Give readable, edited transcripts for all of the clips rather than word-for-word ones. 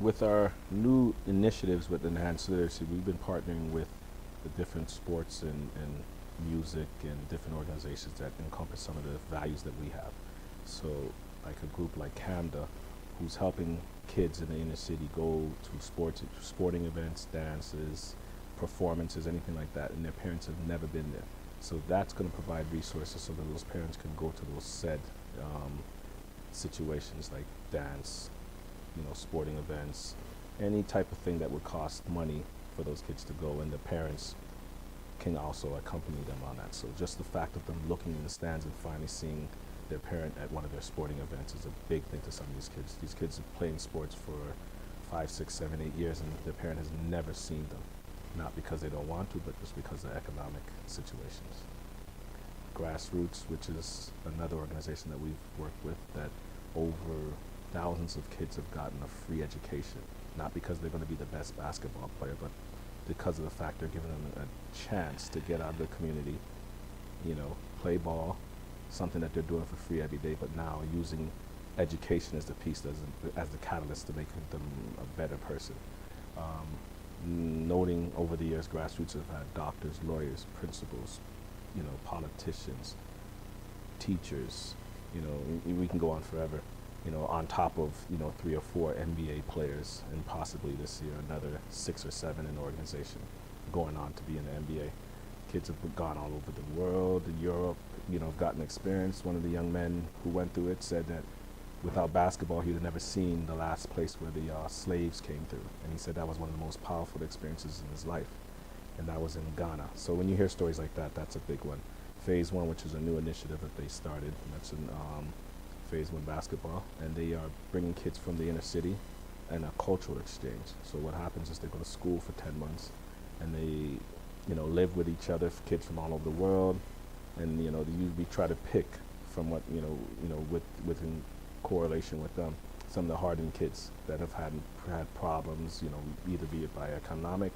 with our new initiatives with enhanced literacy, we've been partnering with the different sports and music and different organizations that encompass some of the values that we have. So like a group like CAMDA, who's helping kids in the inner city go to sporting events, dances, performances, anything like that, and their parents have never been there. So that's going to provide resources so that those parents can go to those said situations like dance, sporting events, any type of thing that would cost money for those kids to go, and the parents can also accompany them on that. So just the fact of them looking in the stands and finally seeing their parent at one of their sporting events is a big thing to some of these kids. These kids are playing sports for 5, 6, 7, 8 years, and their parent has never seen them. Not because they don't want to, but just because of economic situations. Grassroots, which is another organization that we've worked with, that over thousands of kids have gotten a free education. Not because they're going to be the best basketball player, but because of the fact they're giving them a chance to get out of the community, play ball, something that they're doing for free every day, but now using education as the piece, as the catalyst to making them a better person. Noting over the years, Grassroots have had doctors, lawyers, principals, politicians, teachers, we can go on forever, on top of, 3 or 4 NBA players, and possibly this year another 6 or 7 in the organization going on to be in the NBA. Kids have gone all over the world, in Europe, have gotten experience. One of the young men who went through it said that without basketball, he'd have never seen the last place where the slaves came through. And he said that was one of the most powerful experiences in his life. And that was in Ghana. So when you hear stories like that, that's a big one. Phase 1, which is a new initiative that they started, and that's in Phase 1 basketball. And they are bringing kids from the inner city and a cultural exchange. So what happens is they go to school for 10 months and they, live with each other, kids from all over the world. And, we try to pick from what, within correlation with them, some of the hardened kids that have had problems, either be it by economic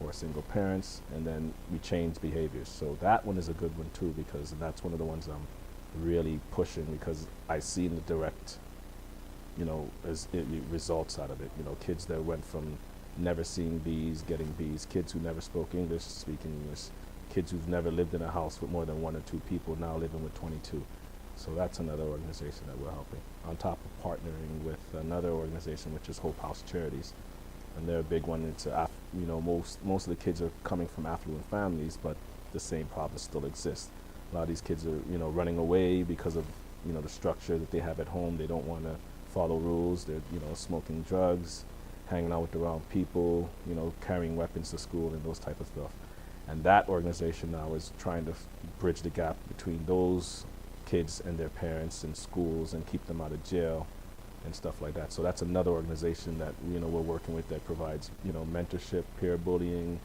or single parents, and then we change behaviors. So that one is a good one too, because that's one of the ones I'm really pushing, because I see the direct, results out of it. Kids that went from never seeing B's, getting B's, kids who never spoke English, speaking English, kids who've never lived in a house with more than 1 or 2 people, now living with 22. So that's another organization that we're helping, on top of partnering with another organization, which is Hope House Charities. And they're a big one. It's most of the kids are coming from affluent families, but the same problems still exist. A lot of these kids are, running away because of, the structure that they have at home. They don't want to follow rules. They're, smoking drugs, hanging out with the wrong people, carrying weapons to school and those type of stuff. And that organization now is trying to bridge the gap between those kids and their parents in schools and keep them out of jail and stuff like that. So that's another organization that we're working with that provides mentorship, peer bullying,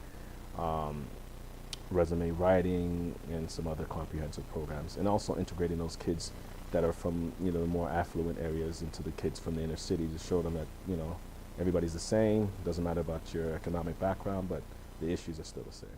resume writing, and some other comprehensive programs, and also integrating those kids that are from more affluent areas into the kids from the inner city to show them that everybody's the same. Doesn't matter about your economic background, but the issues are still the same.